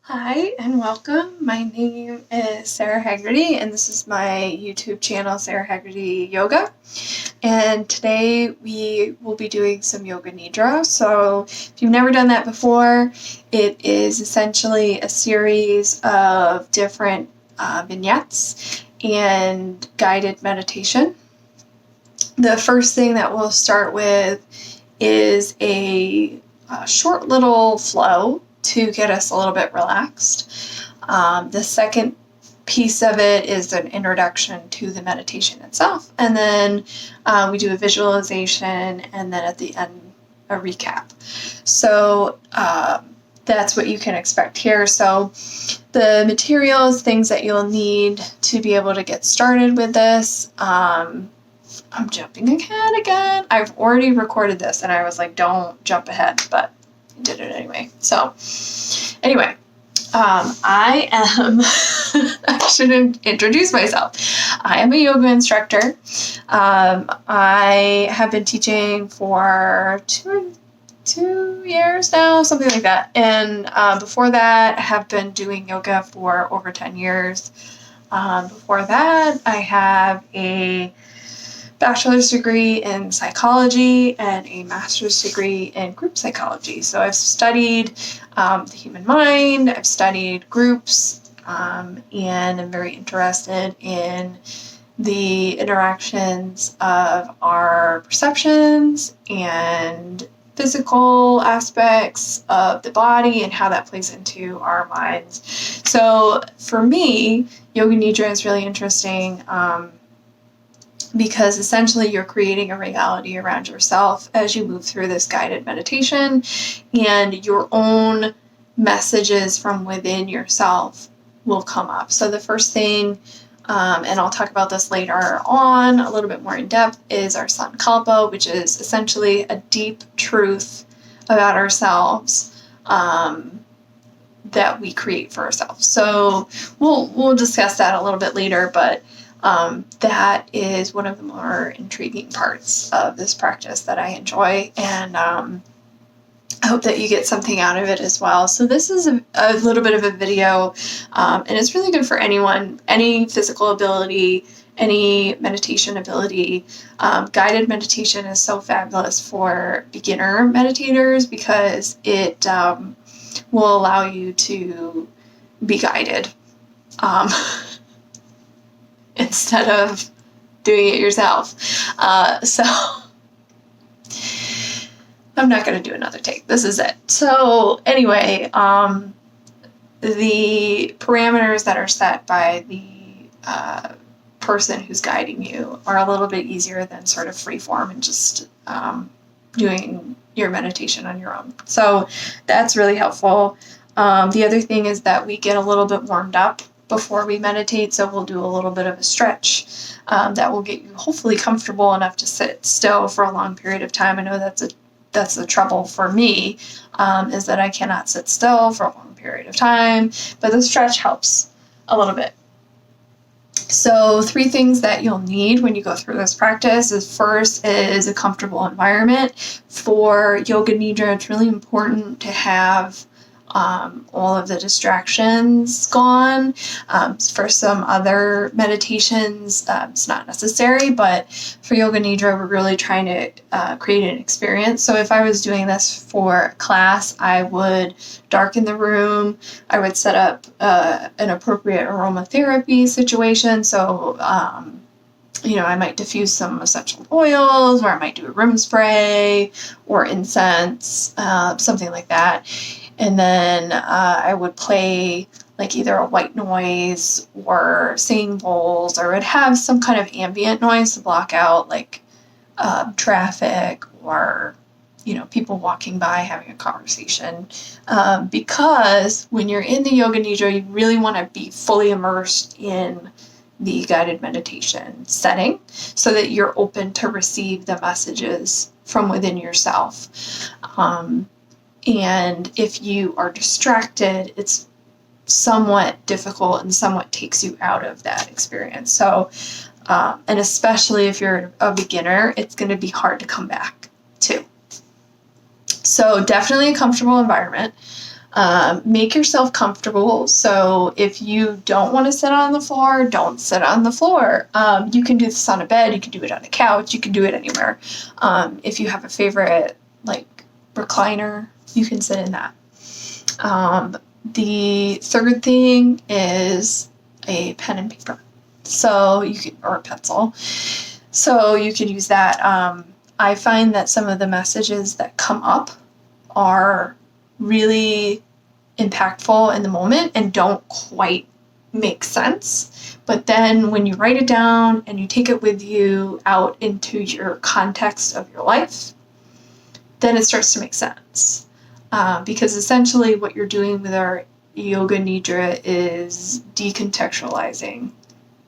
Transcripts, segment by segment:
Hi and welcome. My name is Sarah Haggerty and this is my YouTube channel, Sarah Haggerty Yoga. And today we will be doing some Yoga Nidra. So if you've never done that before, it is essentially a series of different vignettes and guided meditation. The first thing that we'll start with is a short little flow to get us a little bit relaxed. The second piece of it is an introduction to the meditation itself. And then we do a visualization, and then at the end, a recap. So that's what you can expect here. So the materials, things that you'll need to be able to get started with this. I'm jumping ahead again. I've already recorded this and I was like, don't jump ahead, but I did it anyway. So anyway, I am, I shouldn't introduce myself. I am a yoga instructor. I have been teaching for two years now, something like that. And before that, I have been doing yoga for over 10 years. Before that, I have a bachelor's degree in psychology and a master's degree in group psychology. So I've studied the human mind, I've studied groups, and I'm very interested in the interactions of our perceptions and physical aspects of the body and how that plays into our minds. So for me, Yoga Nidra is really interesting because essentially you're creating a reality around yourself as you move through this guided meditation, and your own messages from within yourself will come up. So the first thing, and I'll talk about this later on a little bit more in depth, is our sankalpa, which is essentially a deep truth about ourselves that we create for ourselves. So we'll discuss that a little bit later, but that is one of the more intriguing parts of this practice that I enjoy, and I hope that you get something out of it as well. So this is a little bit of a video, and it's really good for anyone, any physical ability, any meditation ability. Guided meditation is so fabulous for beginner meditators because it will allow you to be guided. Instead of doing it yourself. So I'm not going to do another take. This is it. So anyway, the parameters that are set by the person who's guiding you are a little bit easier than sort of free form and just doing your meditation on your own. So that's really helpful. The other thing is that we get a little bit warmed up before we meditate, so we'll do a little bit of a stretch that will get you hopefully comfortable enough to sit still for a long period of time. I know that's the trouble for me, is that I cannot sit still for a long period of time, but the stretch helps a little bit. So 3 things that you'll need when you go through this practice is, first is a comfortable environment. For Yoga Nidra, it's really important to have all of the distractions gone. For some other meditations, it's not necessary, but for Yoga Nidra, we're really trying to create an experience. So if I was doing this for class, I would darken the room. I would set up an appropriate aromatherapy situation. So, I might diffuse some essential oils, or I might do a room spray or incense, something like that. And then I would play like either a white noise or singing bowls, or would have some kind of ambient noise to block out like traffic or, people walking by having a conversation. Because when you're in the Yoga Nidra, you really want to be fully immersed in the guided meditation setting so that you're open to receive the messages from within yourself. And if you are distracted, it's somewhat difficult and somewhat takes you out of that experience. So, and especially if you're a beginner, it's going to be hard to come back to. So definitely a comfortable environment. Make yourself comfortable. So if you don't want to sit on the floor, don't sit on the floor. You can do this on a bed. You can do it on a couch. You can do it anywhere. If you have a favorite like recliner, you can sit in that. The third thing is a pen and paper. So you can, or a pencil. So you can use that. I find that some of the messages that come up are really impactful in the moment and don't quite make sense. But then when you write it down and you take it with you out into your context of your life, then it starts to make sense. Because essentially what you're doing with our Yoga Nidra is decontextualizing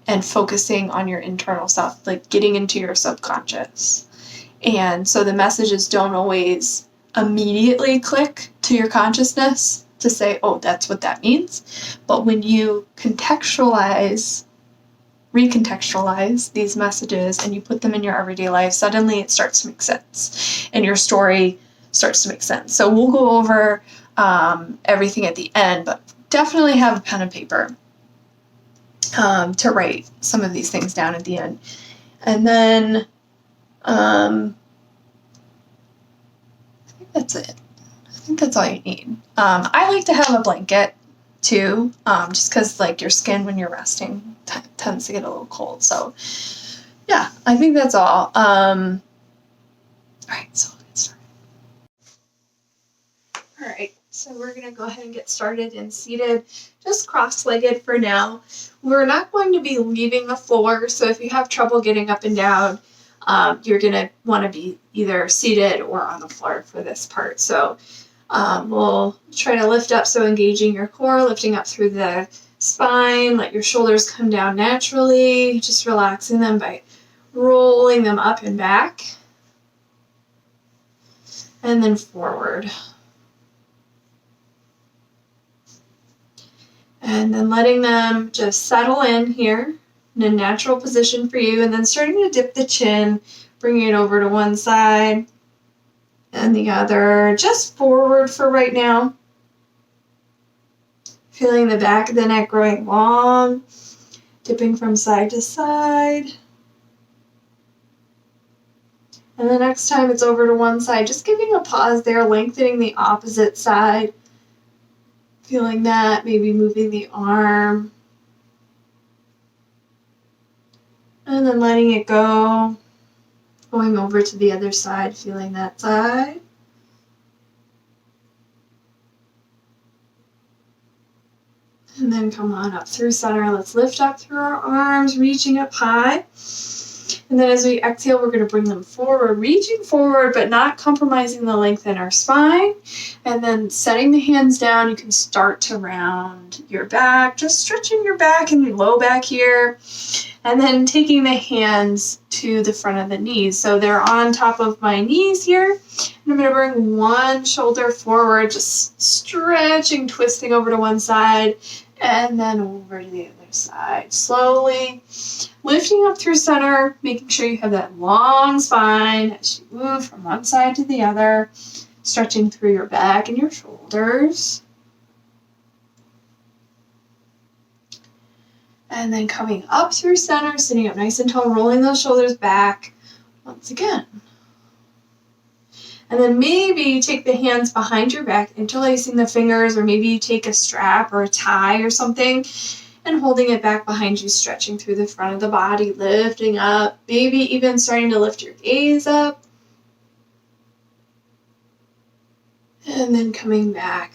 and focusing on your internal self, like getting into your subconscious. And so the messages don't always immediately click to your consciousness to say, oh, that's what that means. But when you recontextualize these messages and you put them in your everyday life, suddenly it starts to make sense and your story starts to make sense. So we'll go over everything at the end, but definitely have a pen and paper to write some of these things down at the end. And then I think that's it. I think that's all you need. I like to have a blanket too, just because like your skin when you're resting tends to get a little cold. So yeah, I think that's all. All right, so we'll get started. All right, so we're gonna go ahead and get started and seated, just cross-legged for now. We're not going to be leaving the floor, so if you have trouble getting up and down, you're gonna want to be either seated or on the floor for this part. So we'll try to lift up, so engaging your core, lifting up through the spine, let your shoulders come down naturally, just relaxing them by rolling them up and back, and then forward. And then letting them just settle in here in a natural position for you, and then starting to dip the chin, bringing it over to one side and the other, just forward for right now. Feeling the back of the neck growing long, dipping from side to side. And the next time it's over to one side, just giving a pause there, lengthening the opposite side. Feeling that, maybe moving the arm. And then letting it go, going over to the other side, feeling that side. And then come on up through center. Let's lift up through our arms, reaching up high. And then as we exhale, we're going to bring them forward, reaching forward, but not compromising the length in our spine. And then setting the hands down, you can start to round your back, just stretching your back and your low back here. And then taking the hands to the front of the knees. So they're on top of my knees here. And I'm going to bring one shoulder forward, just stretching, twisting over to one side, and then over to the other side. Slowly lifting up through center, making sure you have that long spine as you move from one side to the other, stretching through your back and your shoulders. And then coming up through center, sitting up nice and tall, rolling those shoulders back once again. And then maybe you take the hands behind your back, interlacing the fingers, or maybe you take a strap or a tie or something and holding it back behind you, stretching through the front of the body, lifting up, maybe even starting to lift your gaze up. And then coming back,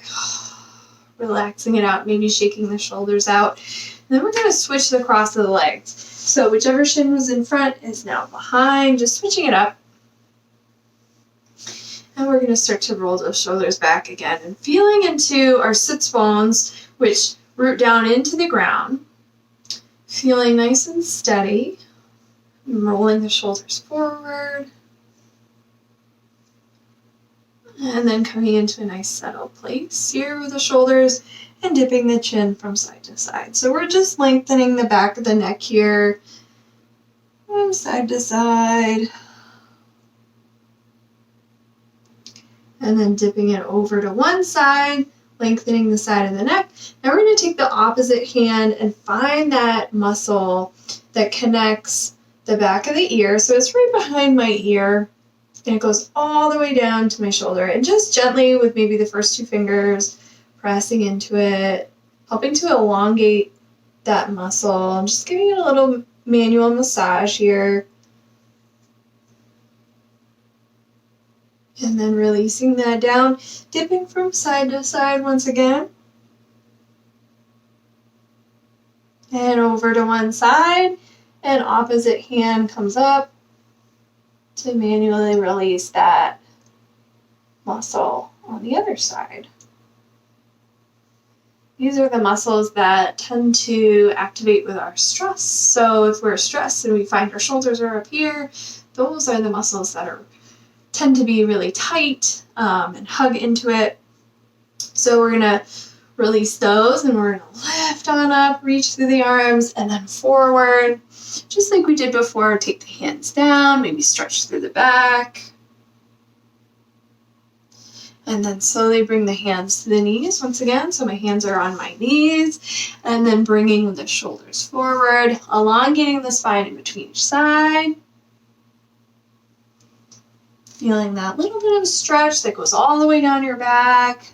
relaxing it out, maybe shaking the shoulders out. And then we're going to switch the cross of the legs. So whichever shin was in front is now behind, just switching it up. And we're going to start to roll those shoulders back again and feeling into our sits bones, which root down into the ground. Feeling nice and steady. And rolling the shoulders forward. And then coming into a nice settled place here with the shoulders and dipping the chin from side to side. So we're just lengthening the back of the neck here from side to side. And then dipping it over to one side, lengthening the side of the neck. Now we're going to take the opposite hand and find that muscle that connects the back of the ear. So it's right behind my ear, and it goes all the way down to my shoulder. And just gently, with maybe the first 2 fingers, pressing into it, helping to elongate that muscle. I'm just giving it a little manual massage here. And then releasing that down, dipping from side to side once again. And over to one side, and opposite hand comes up to manually release that muscle on the other side. These are the muscles that tend to activate with our stress. So if we're stressed and we find our shoulders are up here, those are the muscles that tend to be really tight and hug into it. So we're going to release those, and we're going to lift on up, reach through the arms, and then forward. Just like we did before, take the hands down, maybe stretch through the back. And then slowly bring the hands to the knees once again. So my hands are on my knees. And then bringing the shoulders forward, elongating the spine in between each side. Feeling that little bit of stretch that goes all the way down your back,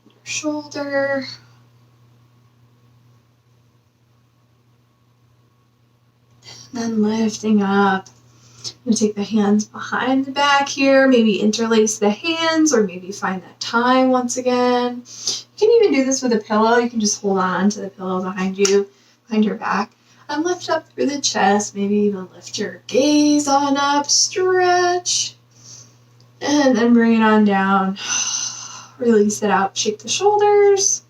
your shoulder. And then lifting up. I'm going to take the hands behind the back here, maybe interlace the hands, or maybe find that tie once again. You can even do this with a pillow. You can just hold on to the pillow behind you, behind your back. And lift up through the chest, maybe even lift your gaze on up, stretch. And then bring it on down. Release it out, shake the shoulders.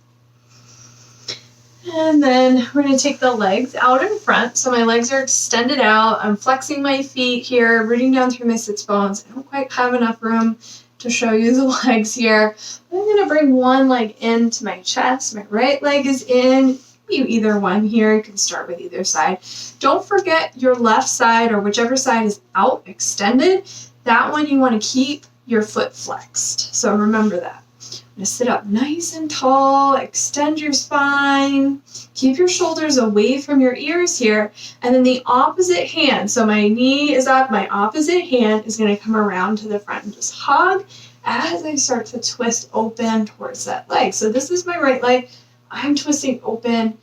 And then we're going to take the legs out in front. So my legs are extended out. I'm flexing my feet here, rooting down through my sits bones. I don't quite have enough room to show you the legs here. I'm going to bring one leg into my chest. My right leg is in. You either one here. You can start with either side. Don't forget your left side, or whichever side is out, extended. That one you want to keep your foot flexed. So remember that. I'm going to sit up nice and tall, extend your spine, keep your shoulders away from your ears here, and then the opposite hand, so my knee is up, my opposite hand is going to come around to the front and just hug as I start to twist open towards that leg. So this is my right leg. I'm twisting open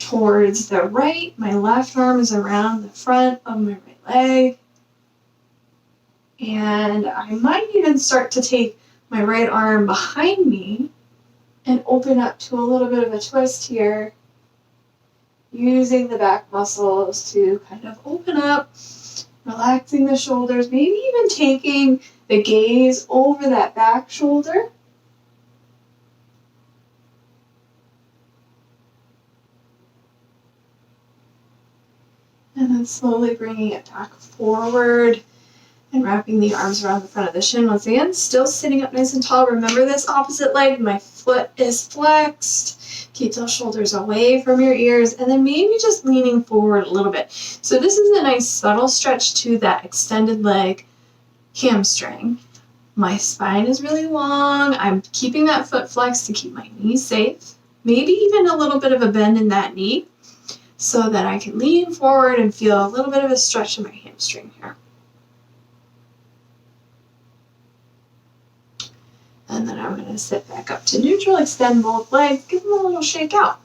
towards the right. My left arm is around the front of my right leg. And I might even start to take my right arm behind me and open up to a little bit of a twist here, using the back muscles to kind of open up, relaxing the shoulders, maybe even taking the gaze over that back shoulder. And then slowly bringing it back forward. And wrapping the arms around the front of the shin once again, still sitting up nice and tall. Remember this opposite leg, my foot is flexed. Keep those shoulders away from your ears, and then maybe just leaning forward a little bit. So this is a nice subtle stretch to that extended leg hamstring. My spine is really long. I'm keeping that foot flexed to keep my knees safe. Maybe even a little bit of a bend in that knee so that I can lean forward and feel a little bit of a stretch in my hamstring here. And then I'm going to sit back up to neutral, extend both legs, give them a little shake out.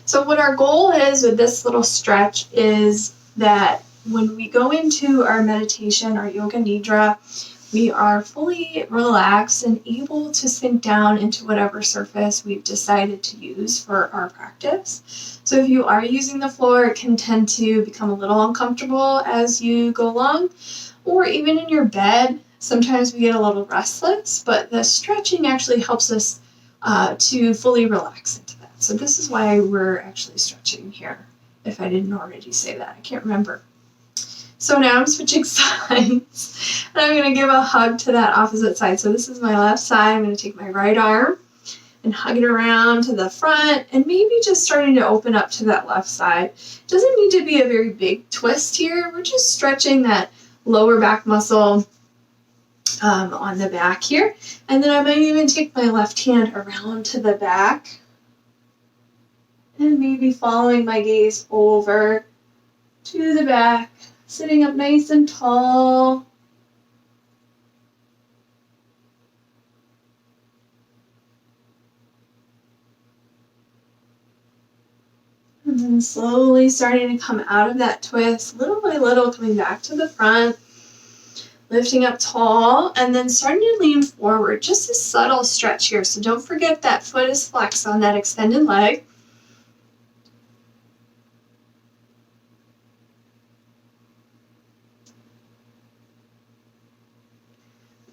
So what our goal is with this little stretch is that when we go into our meditation, our Yoga Nidra, we are fully relaxed and able to sink down into whatever surface we've decided to use for our practice. So if you are using the floor, it can tend to become a little uncomfortable as you go along. Or even in your bed, sometimes we get a little restless, but the stretching actually helps us to fully relax into that. So this is why we're actually stretching here, if I didn't already say that. I can't remember. So now I'm switching sides, and I'm going to give a hug to that opposite side. So this is my left side. I'm going to take my right arm and hug it around to the front, and maybe just starting to open up to that left side. It doesn't need to be a very big twist here. We're just stretching that lower back muscle on the back here. And then I might even take my left hand around to the back and maybe following my gaze over to the back, sitting up nice and tall. And then slowly starting to come out of that twist, little by little, coming back to the front, lifting up tall, and then starting to lean forward. Just a subtle stretch here. So don't forget that foot is flexed on that extended leg.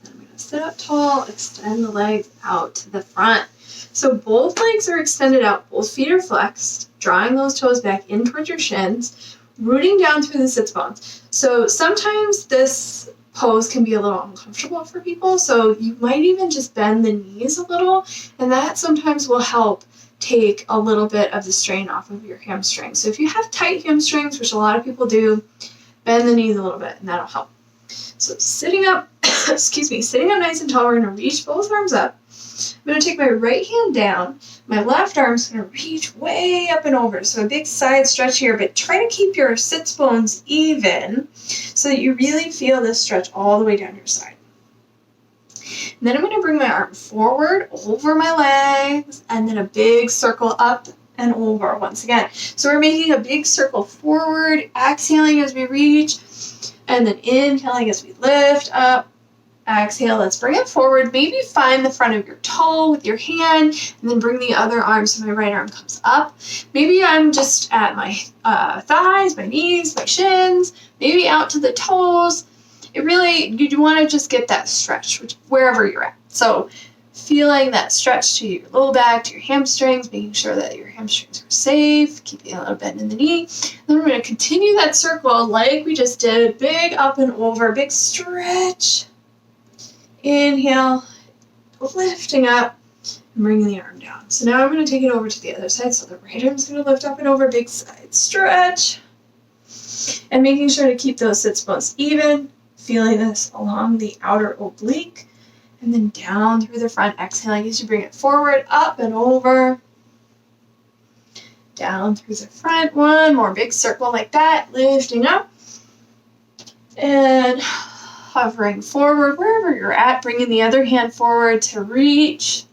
I'm going to sit up tall, extend the legs out to the front. So both legs are extended out, both feet are flexed, drawing those toes back in towards your shins, rooting down through the sits bones. So sometimes this pose can be a little uncomfortable for people, so you might even just bend the knees a little, and that sometimes will help take a little bit of the strain off of your hamstrings. So if you have tight hamstrings, which a lot of people do, bend the knees a little bit, and that'll help. So sitting up, sitting up nice and tall, we're going to reach both arms up. I'm going to take my right hand down. My left arm's going to reach way up and over. So a big side stretch here, but try to keep your sits bones even so that you really feel this stretch all the way down your side. And then I'm going to bring my arm forward over my legs and then a big circle up and over once again. So we're making a big circle forward, exhaling as we reach, and then inhaling as we lift up. Exhale, let's bring it forward. Maybe find the front of your toe with your hand and then bring the other arm so my right arm comes up. Maybe I'm just at my thighs, my knees, my shins, maybe out to the toes. You want to just get that stretch wherever you're at. So feeling that stretch to your low back, to your hamstrings, making sure that your hamstrings are safe, keeping a little bend in the knee. Then we're going to continue that circle like we just did. Big up and over, big stretch. Inhale, lifting up, and bringing the arm down. So now I'm going to take it over to the other side. So the right arm's going to lift up and over, big side stretch. And making sure to keep those sits bones even, feeling this along the outer oblique, and then down through the front, exhaling as you bring it forward, up and over, down through the front. One more big circle like that, lifting up, and hovering forward wherever you're at, bringing the other hand forward to reach.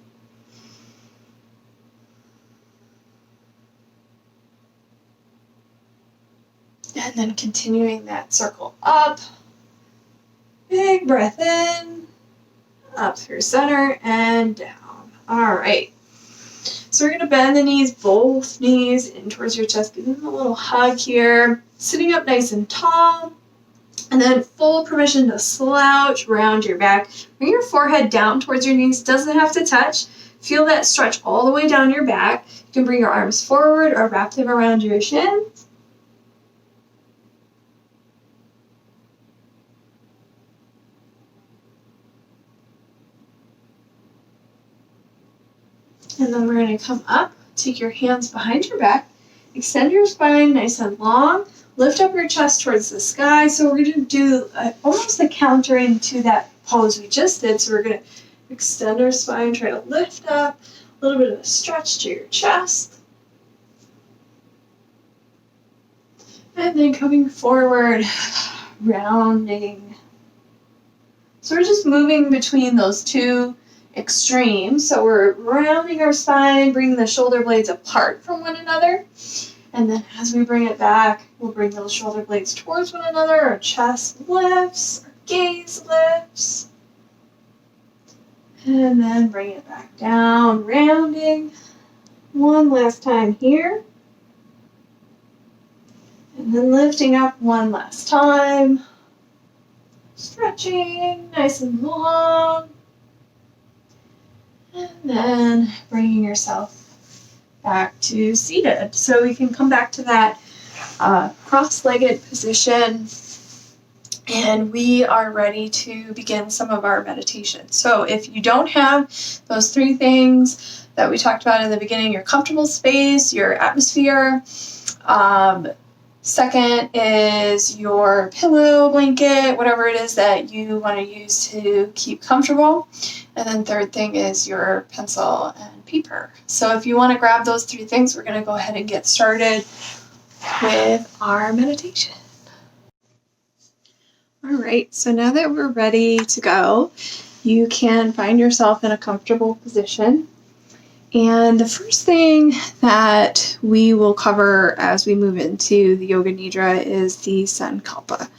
And then continuing that circle up. Big breath in, up through center and down. All right. So we're going to bend the knees, both knees in towards your chest. Give them a little hug here. Sitting up nice and tall. And then full permission to slouch, round your back. Bring your forehead down towards your knees. Doesn't have to touch. Feel that stretch all the way down your back. You can bring your arms forward or wrap them around your shins. And then we're going to come up. Take your hands behind your back. Extend your spine nice and long. Lift up your chest towards the sky. So we're going to do almost a countering to that pose we just did. So we're going to extend our spine, try to lift up, a little bit of a stretch to your chest. And then coming forward, rounding. So we're just moving between those two extremes. So we're rounding our spine, bringing the shoulder blades apart from one another. And then as we bring it back, we'll bring those shoulder blades towards one another. Our chest lifts, our gaze lifts. And then bring it back down, rounding. One last time here. And then lifting up one last time. Stretching nice and long. And then bringing yourself back to seated. So we can come back to that cross-legged position, and we are ready to begin some of our meditation. So if you don't have those three things that we talked about in the beginning, your comfortable space, your atmosphere, Second is your pillow, blanket, whatever it is that you want to use to keep comfortable. And then third thing is your pencil and paper. So if you want to grab those 3 things, we're going to go ahead and get started with our meditation. All right, so now that we're ready to go, you can find yourself in a comfortable position. And the first thing that we will cover as we move into the Yoga Nidra is the sankalpa.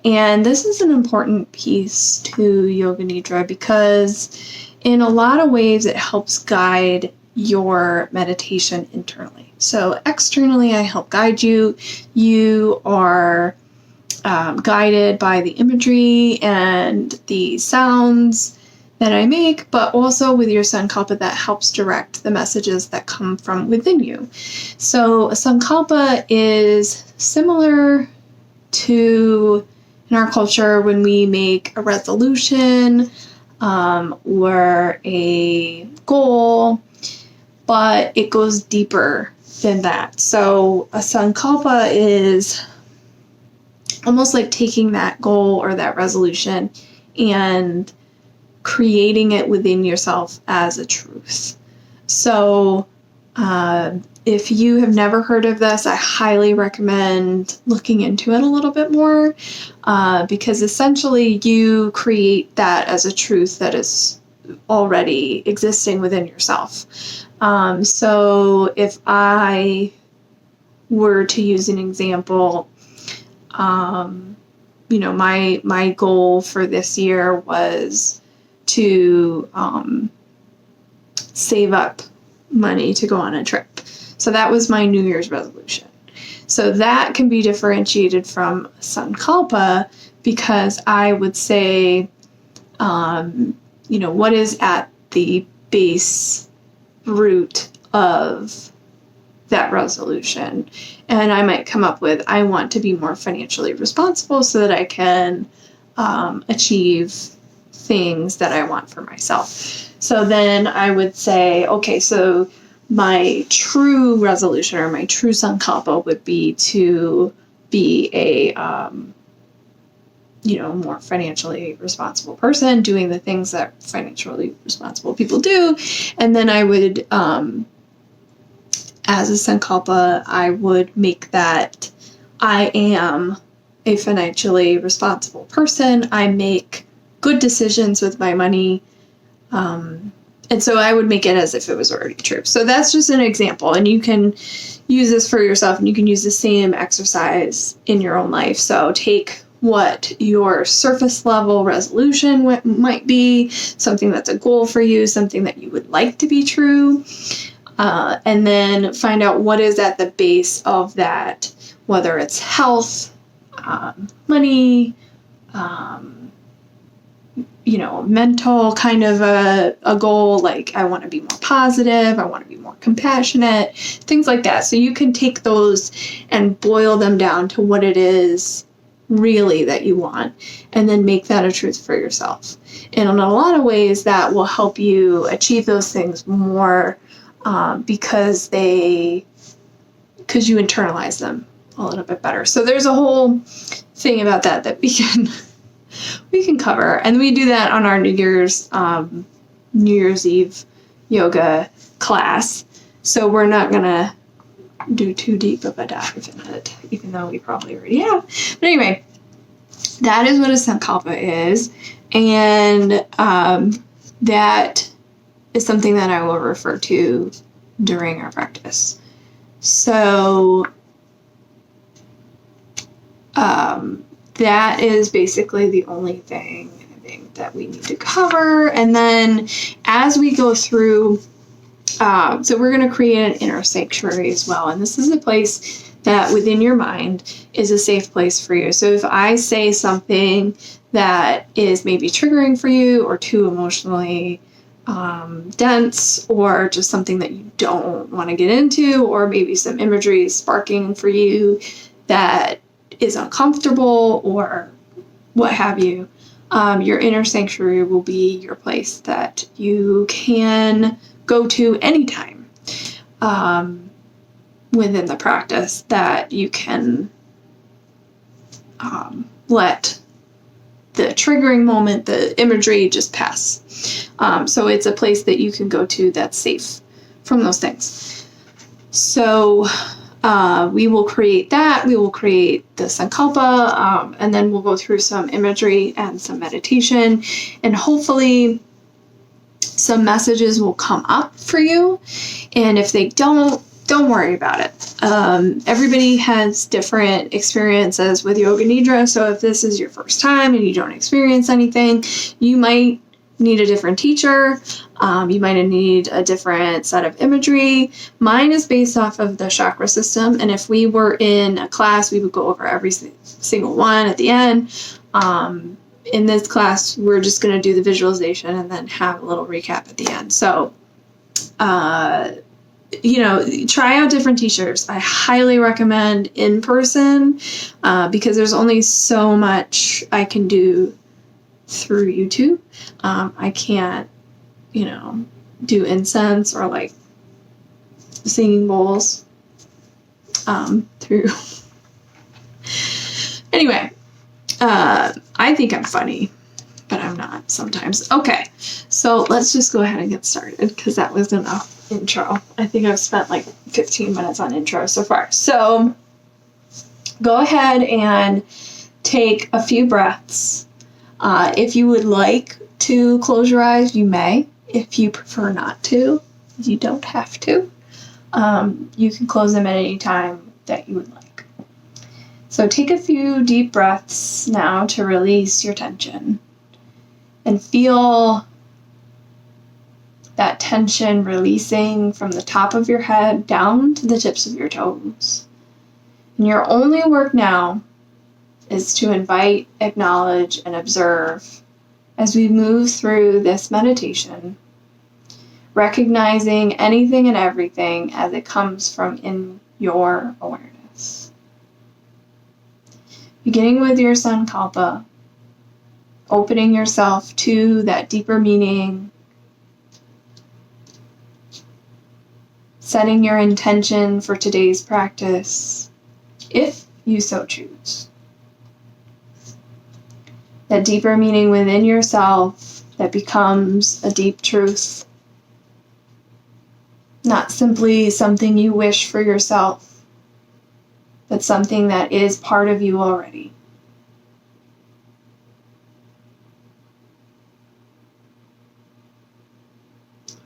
And this is an important piece to Yoga Nidra because in a lot of ways it helps guide your meditation internally. So externally, I help guide you. You are guided by the imagery and the sounds that I make, but also with your sankalpa that helps direct the messages that come from within you. So a sankalpa is similar to, in our culture, when we make a resolution or a goal, but it goes deeper than that. So a sankalpa is almost like taking that goal or that resolution and creating it within yourself as a truth. So if you have never heard of this, I highly recommend looking into it a little bit more because essentially you create that as a truth that is already existing within yourself. So if I were to use an example, my goal for this year was to save up money to go on a trip. So that was my New Year's resolution. So that can be differentiated from sankalpa because I would say, what is at the base root of that resolution? And I might come up with, I want to be more financially responsible so that I can achieve things that I want for myself. So then I would say, okay, so my true resolution or my true sankalpa would be to be a more financially responsible person, doing the things that financially responsible people do. And then I would, as a sankalpa, I would make that I am a financially responsible person. I make good decisions with my money. And so I would make it as if it was already true. So that's just an example. And you can use this for yourself and you can use the same exercise in your own life. So take what your surface level resolution might be, something that's a goal for you, something that you would like to be true. And then find out what is at the base of that, whether it's health, money, mental kind of a goal, like I want to be more positive, I want to be more compassionate, things like that. So you can take those and boil them down to what it is really that you want, and then make that a truth for yourself. And in a lot of ways, that will help you achieve those things more because you internalize them a little bit better. So there's a whole thing about that we can cover, and we do that on our New Year's Eve yoga class. So we're not gonna do too deep of a dive in it, even though we probably already have. But anyway, that is what a sankalpa is, and that is something that I will refer to during our practice. So that is basically the only thing I think that we need to cover. And then as we go through, so we're going to create an inner sanctuary as well. And this is a place that within your mind is a safe place for you. So if I say something that is maybe triggering for you or too emotionally dense, or just something that you don't want to get into, or maybe some imagery is sparking for you that is uncomfortable or what have you, your inner sanctuary will be your place that you can go to anytime. within the practice that you can let the triggering moment, the imagery, just pass. So it's a place that you can go to that's safe from those things. So we will create that. We will create the sankalpa, and then we'll go through some imagery and some meditation, and hopefully some messages will come up for you. And if they don't worry about it. Everybody has different experiences with Yoga Nidra, so if this is your first time and you don't experience anything, you might need a different teacher. You might need a different set of imagery. Mine is based off of the chakra system, and if we were in a class, we would go over every single one at the end. In this class, we're just going to do the visualization and then have a little recap at the end. So, try out different teachers. I highly recommend in person because there's only so much I can do through YouTube. I can't, do incense or like singing bowls through. Anyway, I think I'm funny, but I'm not sometimes. Okay, so let's just go ahead and get started because that was enough intro. I think I've spent like 15 minutes on intro so far. So go ahead and take a few breaths. If you would like to close your eyes, you may. If you prefer not to, you don't have to. You can close them at any time that you would like. So take a few deep breaths now to release your tension and feel that tension releasing from the top of your head down to the tips of your toes. And your only work now is to invite, acknowledge, and observe as we move through this meditation, recognizing anything and everything as it comes from in your awareness. Beginning with your sankalpa, opening yourself to that deeper meaning, setting your intention for today's practice, if you so choose. That deeper meaning within yourself that becomes a deep truth, not simply something you wish for yourself, but something that is part of you already.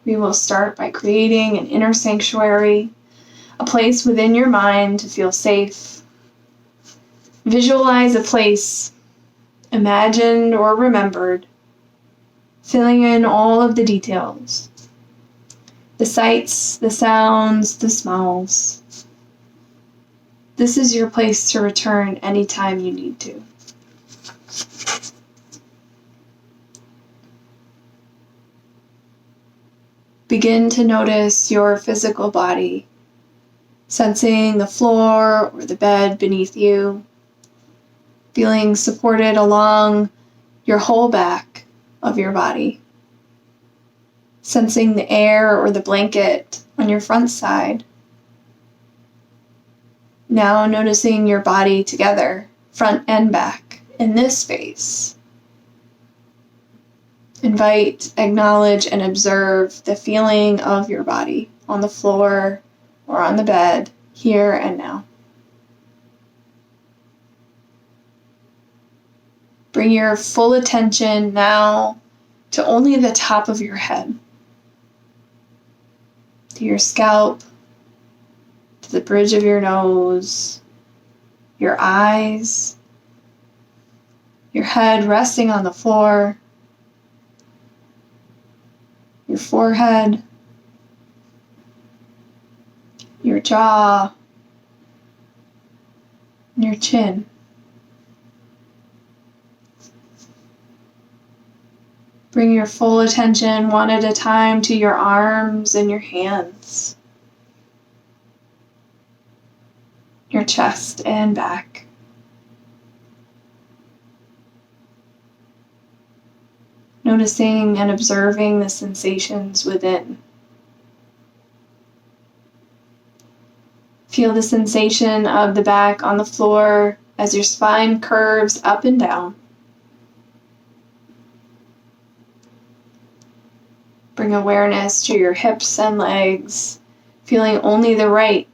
We will start by creating an inner sanctuary, a place within your mind to feel safe. Visualize a place, imagined or remembered, filling in all of the details. The sights, the sounds, the smells. This is your place to return anytime you need to. Begin to notice your physical body, sensing the floor or the bed beneath you, feeling supported along your whole back of your body, sensing the air or the blanket on your front side. Now noticing your body together, front and back, in this space. Invite, acknowledge, and observe the feeling of your body on the floor or on the bed, here and now. Bring your full attention now to only the top of your head, to your scalp, to the bridge of your nose, your eyes, your head resting on the floor, your forehead, your jaw, and your chin. Bring your full attention one at a time to your arms and your hands, your chest and back. Noticing and observing the sensations within. Feel the sensation of the back on the floor as your spine curves up and down. Bring awareness to your hips and legs, feeling only the right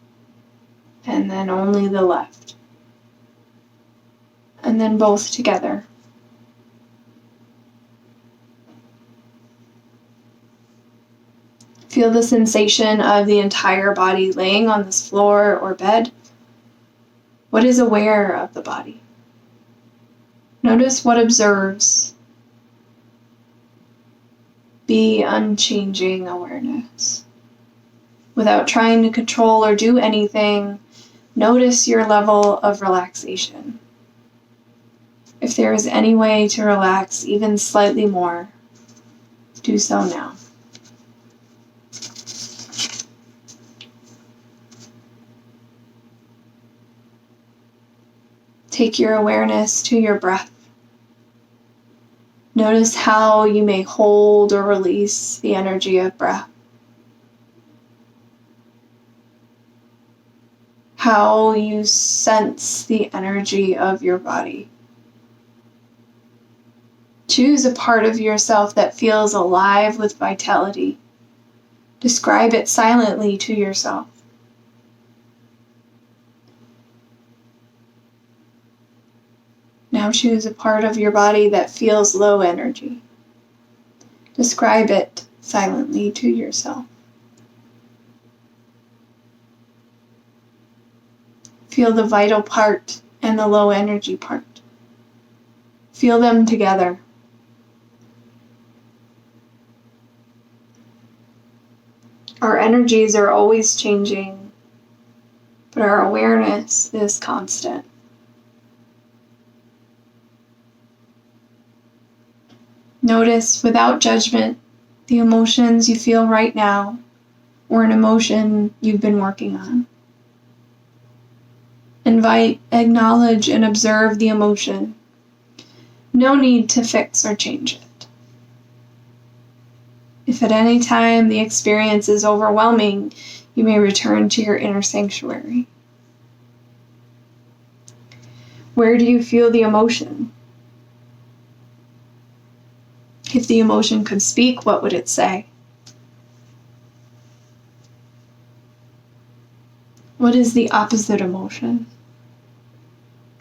and then only the left. And then both together. Feel the sensation of the entire body laying on this floor or bed. What is aware of the body? Notice what observes. Be unchanging awareness. Without trying to control or do anything, notice your level of relaxation. If there is any way to relax even slightly more, do so now. Take your awareness to your breath. Notice how you may hold or release the energy of breath. How you sense the energy of your body. Choose a part of yourself that feels alive with vitality. Describe it silently to yourself. Now choose a part of your body that feels low energy. Describe it silently to yourself. Feel the vital part and the low energy part. Feel them together. Our energies are always changing, but our awareness is constant. Notice without judgment the emotions you feel right now or an emotion you've been working on. Invite, acknowledge, and observe the emotion. No need to fix or change it. If at any time the experience is overwhelming, you may return to your inner sanctuary. Where do you feel the emotion? If the emotion could speak, what would it say? What is the opposite emotion?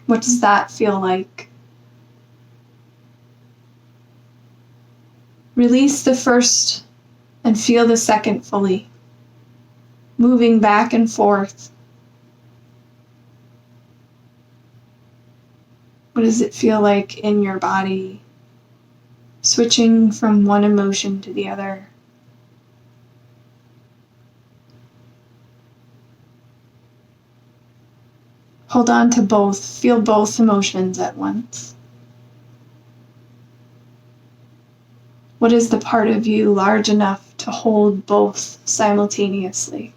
What does that feel like? Release the first and feel the second fully, moving back and forth. What does it feel like in your body? Switching from one emotion to the other. Hold on to both. Feel both emotions at once. What is the part of you large enough to hold both simultaneously?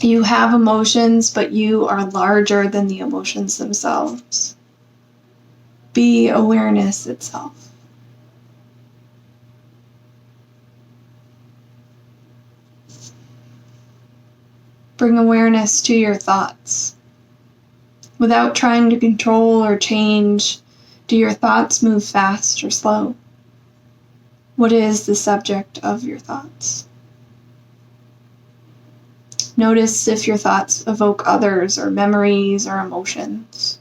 You have emotions, but you are larger than the emotions themselves. Be awareness itself. Bring awareness to your thoughts. Without trying to control or change, do your thoughts move fast or slow? What is the subject of your thoughts? Notice if your thoughts evoke others or memories or emotions.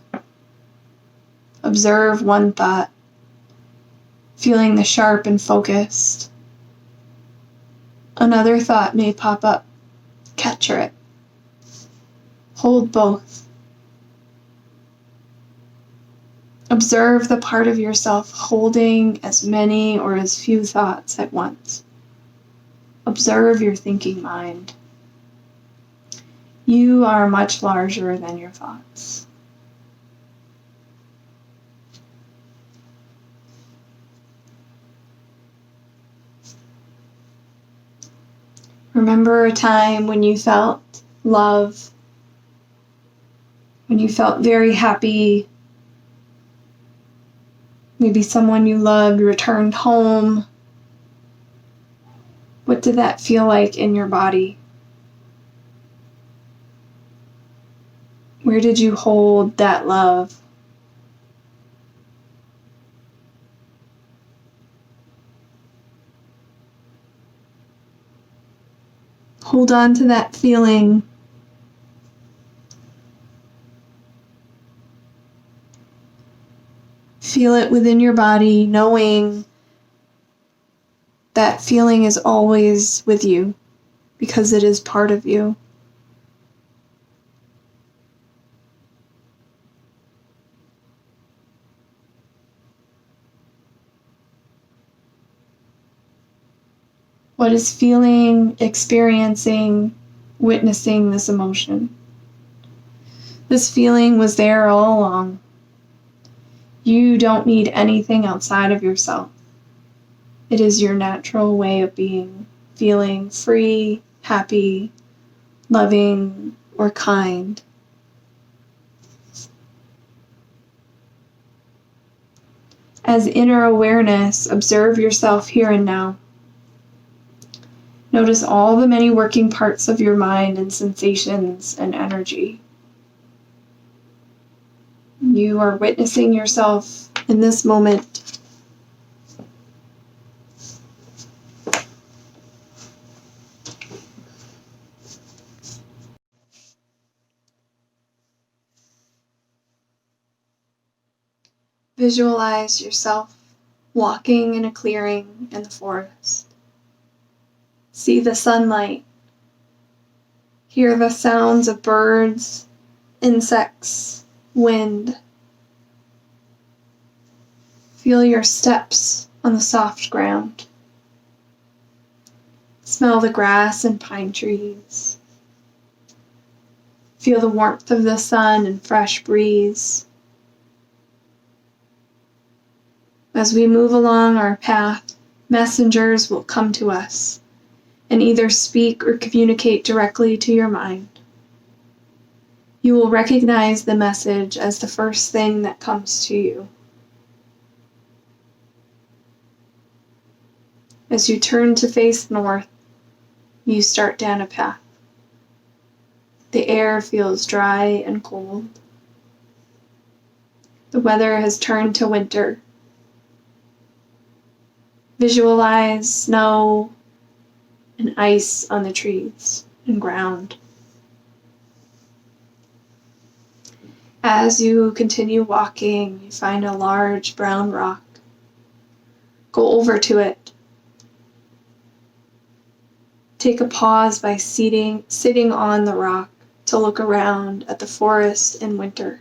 Observe one thought, feeling the sharp and focused. Another thought may pop up. Capture it. Hold both. Observe the part of yourself holding as many or as few thoughts at once. Observe your thinking mind. You are much larger than your thoughts. Remember a time when you felt love, when you felt very happy. Maybe someone you loved returned home. What did that feel like in your body? Where did you hold that love? Hold on to that feeling. Feel it within your body, knowing that feeling is always with you because it is part of you. What is feeling, experiencing, witnessing this emotion? This feeling was there all along. You don't need anything outside of yourself. It is your natural way of being, feeling free, happy, loving, or kind. As inner awareness, observe yourself here and now. Notice all the many working parts of your mind and sensations and energy. You are witnessing yourself in this moment. Visualize yourself walking in a clearing in the forest. See the sunlight. Hear the sounds of birds, insects, wind. Feel your steps on the soft ground. Smell the grass and pine trees. Feel the warmth of the sun and fresh breeze. As we move along our path, messengers will come to us and either speak or communicate directly to your mind. You will recognize the message as the first thing that comes to you. As you turn to face north, you start down a path. The air feels dry and cold. The weather has turned to winter. Visualize snow and ice on the trees and ground. As you continue walking, you find a large brown rock. Go over to it. Take a pause by sitting on the rock to look around at the forest in winter.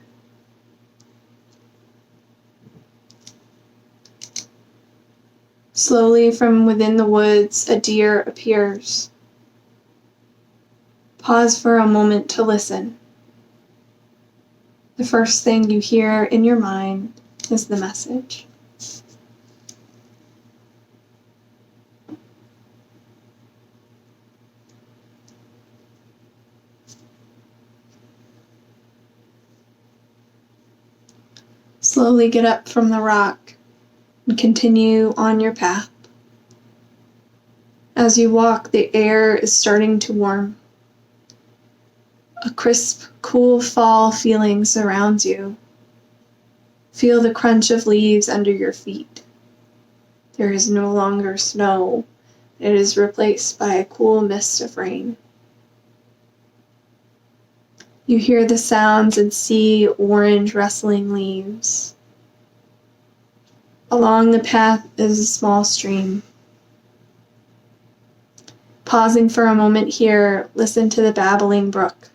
Slowly from within the woods, a deer appears. Pause for a moment to listen. The first thing you hear in your mind is the message. Slowly get up from the rock and continue on your path. As you walk, the air is starting to warm. A crisp, cool fall feeling surrounds you. Feel the crunch of leaves under your feet. There is no longer snow. It is replaced by a cool mist of rain. You hear the sounds and see orange rustling leaves. Along the path is a small stream. Pausing for a moment here, listen to the babbling brook.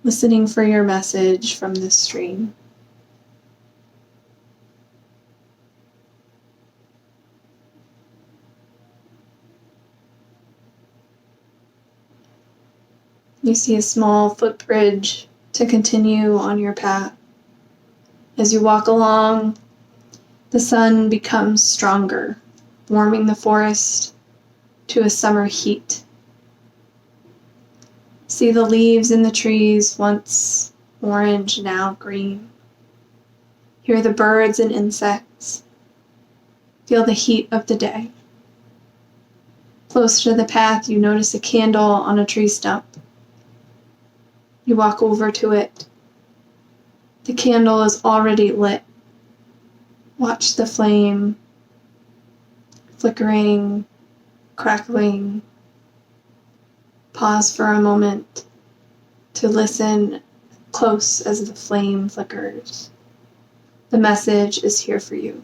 Listening for your message from this stream. You see a small footbridge to continue on your path. As you walk along, the sun becomes stronger, warming the forest to a summer heat. See the leaves in the trees, once orange, now green. Hear the birds and insects. Feel the heat of the day. Close to the path, you notice a candle on a tree stump. You walk over to it. The candle is already lit. Watch the flame flickering, crackling. Pause for a moment to listen close as the flame flickers. The message is here for you.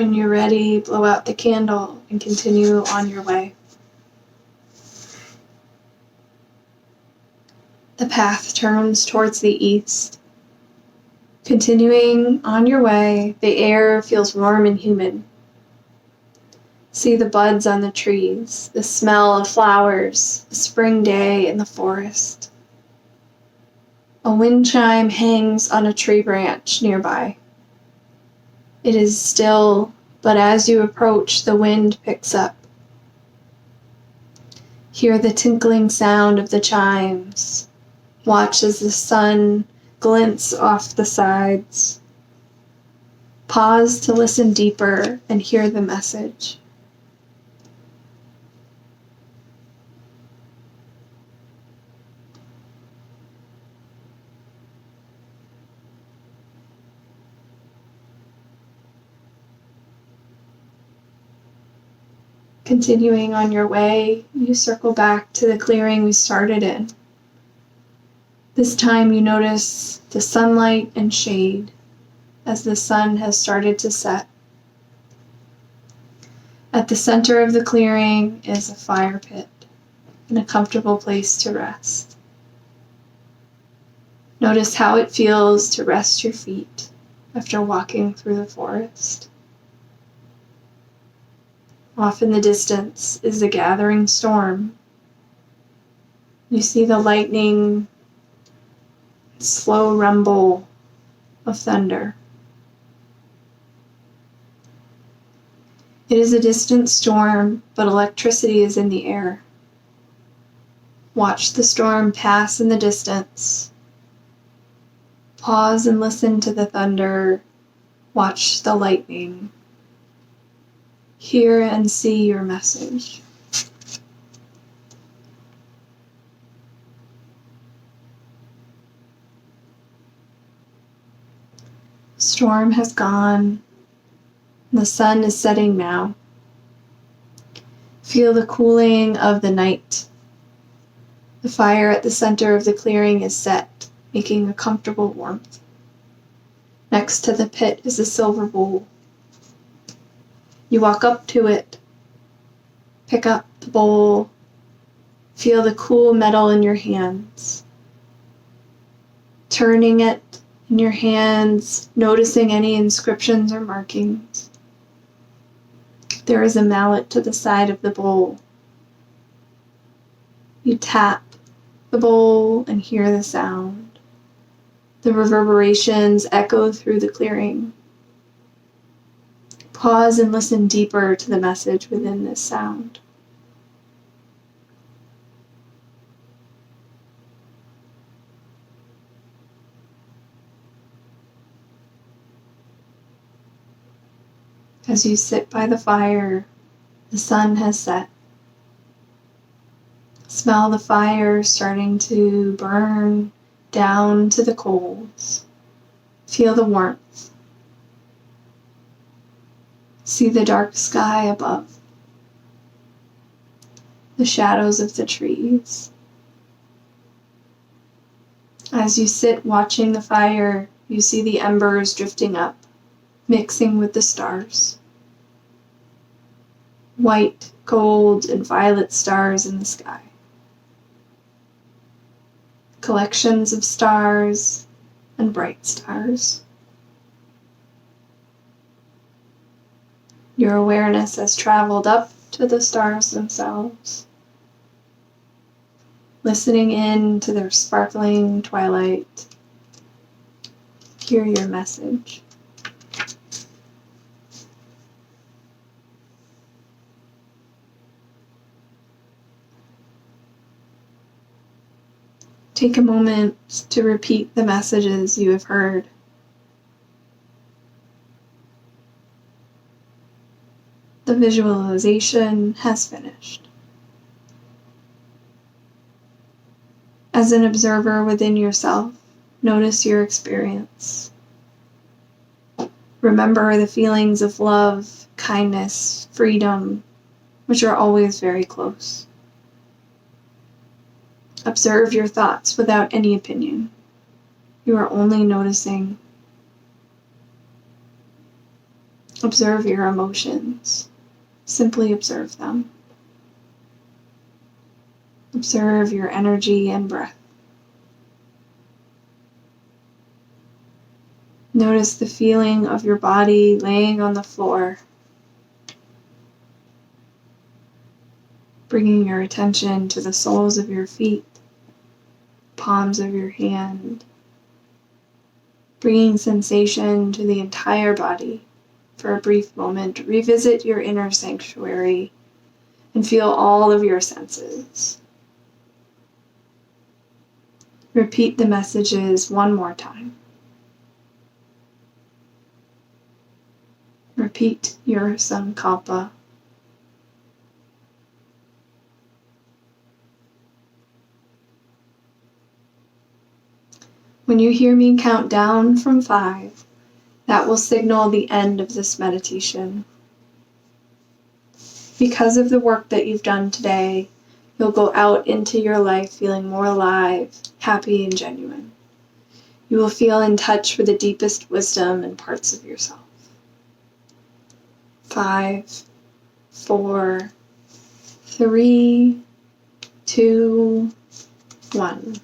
When you're ready, blow out the candle and continue on your way. The path turns towards the east. Continuing on your way, the air feels warm and humid. See the buds on the trees, the smell of flowers, the spring day in the forest. A wind chime hangs on a tree branch nearby. It is still, but as you approach, the wind picks up. Hear the tinkling sound of the chimes. Watch as the sun glints off the sides. Pause to listen deeper and hear the message. Continuing on your way, you circle back to the clearing we started in. This time you notice the sunlight and shade as the sun has started to set. At the center of the clearing is a fire pit and a comfortable place to rest. Notice how it feels to rest your feet after walking through the forest. Off in the distance is the gathering storm. You see the lightning, slow rumble of thunder. It is a distant storm, but electricity is in the air. Watch the storm pass in the distance. Pause and listen to the thunder. Watch the lightning. Hear and see your message. Storm has gone. The sun is setting now. Feel the cooling of the night. The fire at the center of the clearing is set, making a comfortable warmth. Next to the pit is a silver bowl. You walk up to it, pick up the bowl, feel the cool metal in your hands. Turning it in your hands, noticing any inscriptions or markings. There is a mallet to the side of the bowl. You tap the bowl and hear the sound. The reverberations echo through the clearing. Pause and listen deeper to the message within this sound. As you sit by the fire, the sun has set. Smell the fire starting to burn down to the coals. Feel the warmth. See the dark sky above. The shadows of the trees. As you sit watching the fire, you see the embers drifting up, mixing with the stars. White, gold, and violet stars in the sky. Collections of stars and bright stars. Your awareness has traveled up to the stars themselves, listening in to their sparkling twilight. Hear your message. Take a moment to repeat the messages you have heard. visualization has finished. As an observer within yourself, notice your experience. Remember the feelings of love, kindness, freedom, which are always very close. Observe your thoughts without any opinion. You are only noticing. Observe your emotions. Simply observe them. Observe your energy and breath. Notice the feeling of your body laying on the floor, bringing your attention to the soles of your feet, palms of your hand, bringing sensation to the entire body. For a brief moment, revisit your inner sanctuary and feel all of your senses. Repeat the messages one more time. Repeat your sankalpa. When you hear me count down from 5, that will signal the end of this meditation. Because of the work that you've done today, you'll go out into your life feeling more alive, happy, and genuine. You will feel in touch with the deepest wisdom and parts of yourself. 5, 4, 3, 2, 1.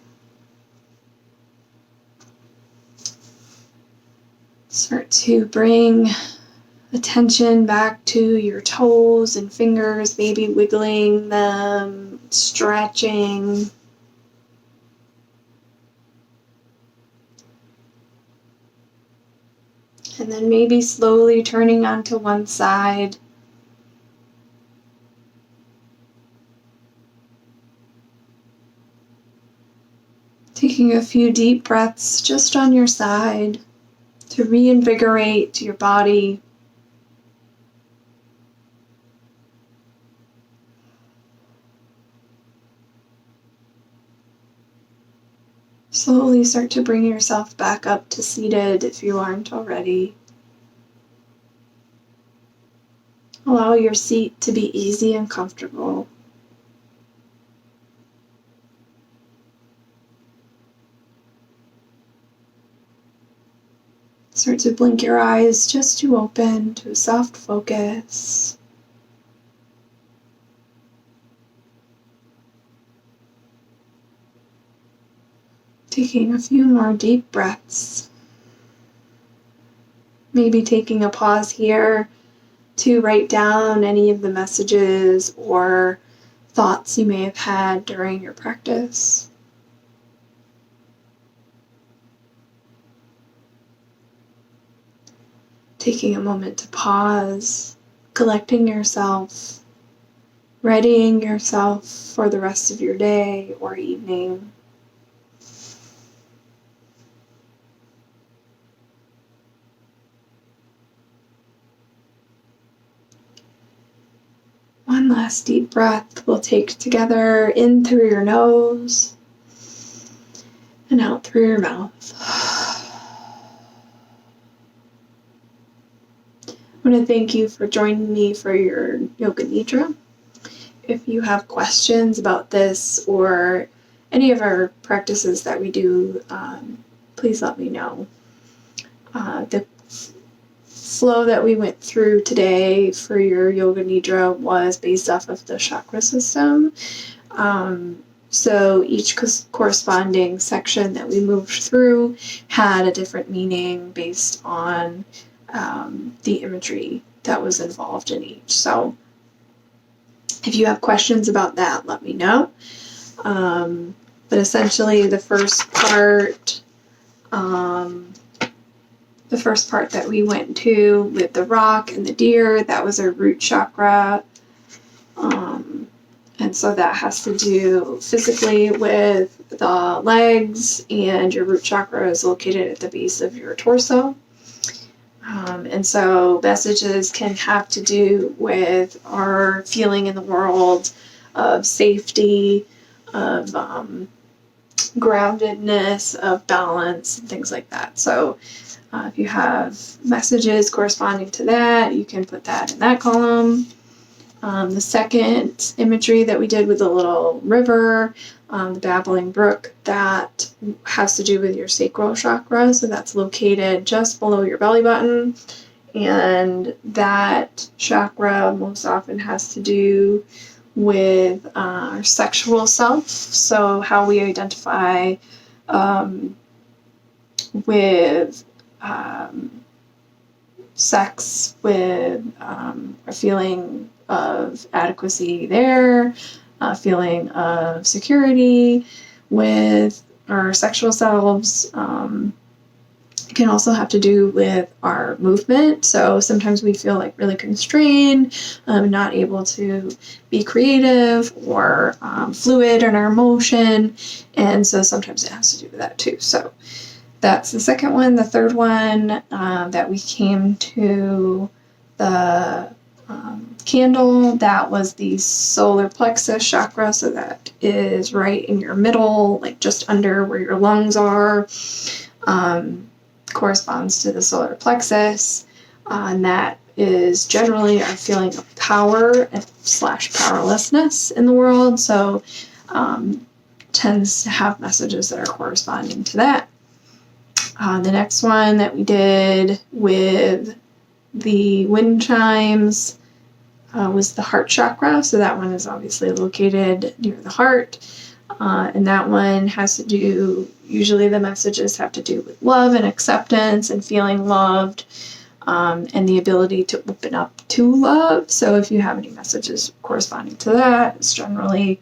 Start to bring attention back to your toes and fingers, maybe wiggling them, stretching. And then maybe slowly turning onto one side. Taking a few deep breaths just on your side to reinvigorate your body. Slowly start to bring yourself back up to seated if you aren't already. Allow your seat to be easy and comfortable. Start to blink your eyes just to open to a soft focus. Taking a few more deep breaths. Maybe taking a pause here to write down any of the messages or thoughts you may have had during your practice. Taking a moment to pause, collecting yourself, readying yourself for the rest of your day or evening. One last deep breath we'll take together, in through your nose and out through your mouth. I want to thank you for joining me for your Yoga Nidra. If you have questions about this or any of our practices that we do, please let me know. The flow that we went through today for your Yoga Nidra was based off of the chakra system. So each corresponding section that we moved through had a different meaning based on the imagery that was involved in each. So if you have questions about that, let me know. But essentially the first part that we went to with the rock and the deer, that was our root chakra. And so that has to do physically with the legs, and your root chakra is located at the base of your torso. And so messages can have to do with our feeling in the world of safety, of groundedness, of balance, and things like that. So if you have messages corresponding to that, you can put that in that column. The second imagery that we did with the little river, the babbling brook, that has to do with your sacral chakra. So that's located just below your belly button. And that chakra most often has to do with our sexual self. So how we identify with sex, with a feeling of adequacy there, a feeling of security with our sexual selves. It can also have to do with our movement. So sometimes we feel like really constrained, not able to be creative or fluid in our motion. And so sometimes it has to do with that too. So that's the second one. The third one that we came to, the candle, that was the solar plexus chakra. So that is right in your middle, like just under where your lungs are. Corresponds to the solar plexus. And that is generally our feeling of power / powerlessness in the world. So tends to have messages that are corresponding to that. The next one that we did with the wind chimes was the heart chakra. So that one is obviously located near the heart. And that one has to do, usually the messages have to do with love and acceptance and feeling loved, and the ability to open up to love. So if you have any messages corresponding to that, it's generally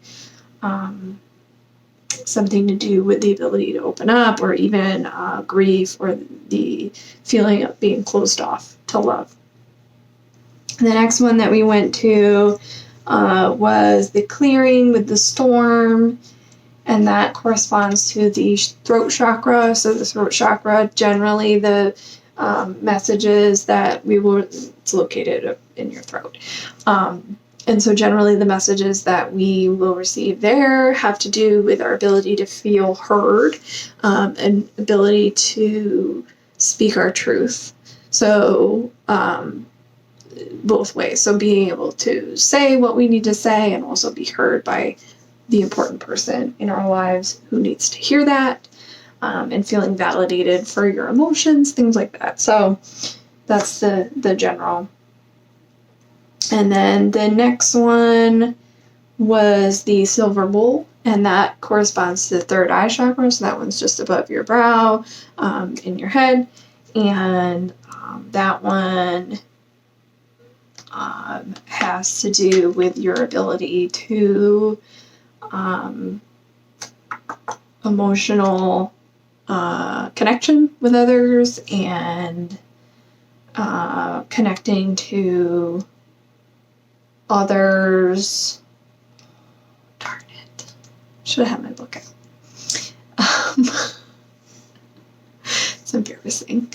something to do with the ability to open up, or even grief, or the feeling of being closed off to love. The next one that we went to was the clearing with the storm, and that corresponds to the throat chakra. So the throat chakra, generally the messages that it's located in your throat. And so generally the messages that we will receive there have to do with our ability to feel heard, and ability to speak our truth. So both ways. So being able to say what we need to say and also be heard by the important person in our lives who needs to hear that, and feeling validated for your emotions, things like that. So that's the general. And then the next one was the silver bowl, and that corresponds to the third eye chakra. So that one's just above your brow, in your head. And that one has to do with your ability to emotional connection with others, and connecting to others. Darn it. Should have had my book out. It's embarrassing.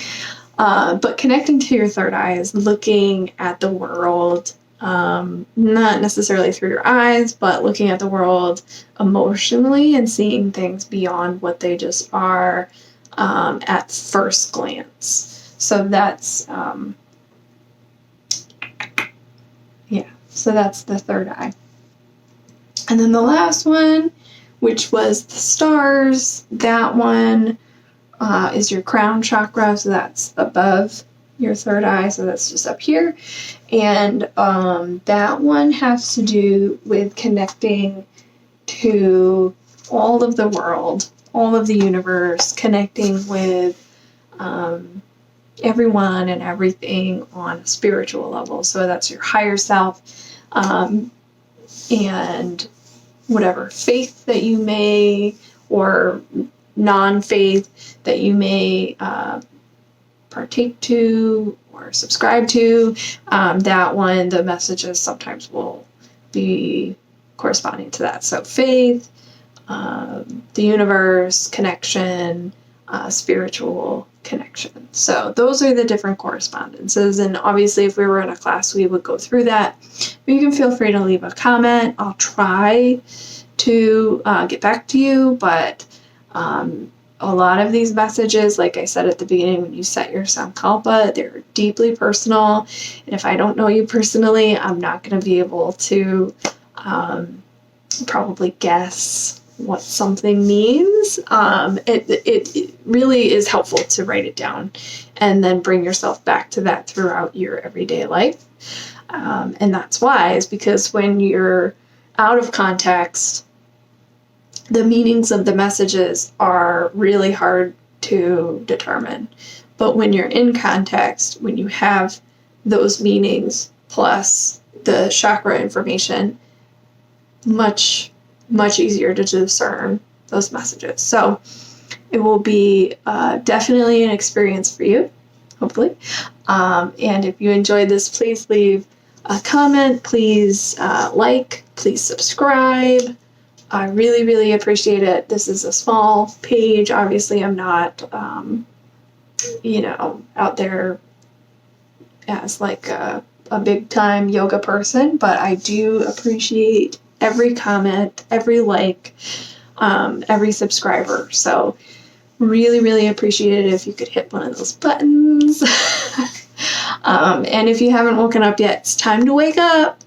But connecting to your third eye is looking at the world, not necessarily through your eyes, but looking at the world emotionally and seeing things beyond what they just are at first glance. So that's, so that's the third eye. And then the last one, which was the stars, that one is your crown chakra. So that's above your third eye. So that's just up here. And that one has to do with connecting to all of the world, all of the universe, connecting with everyone and everything on a spiritual level. So that's your higher self, and whatever faith that you may, or non-faith that you may partake to or subscribe to, that one, the messages sometimes will be corresponding to that. So faith, the universe, connection, spiritual connection. So those are the different correspondences. And obviously, if we were in a class, we would go through that. But you can feel free to leave a comment. I'll try to get back to you, but a lot of these messages, like I said at the beginning, when you set your sankalpa, they're deeply personal. And if I don't know you personally, I'm not going to be able to probably guess what something means. It really is helpful to write it down and then bring yourself back to that throughout your everyday life. And that's wise, because when you're out of context, the meanings of the messages are really hard to determine. But when you're in context, when you have those meanings plus the chakra information, much easier to discern those messages. So it will be definitely an experience for you, hopefully. And if you enjoyed this, please leave a comment, please please subscribe. I really, really appreciate it. This is a small page. Obviously, I'm not, out there as like a big time yoga person, but I do appreciate every comment, every like, every subscriber. So really, really appreciate it if you could hit one of those buttons. And if you haven't woken up yet, it's time to wake up.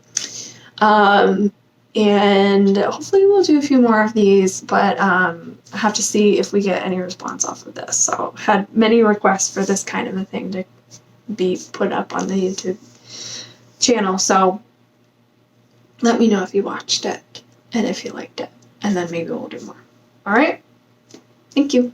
And hopefully we'll do a few more of these, but I have to see if we get any response off of this. So had many requests for this kind of a thing to be put up on the YouTube channel. So let me know if you watched it and if you liked it, and then maybe we'll do more. All right. Thank you.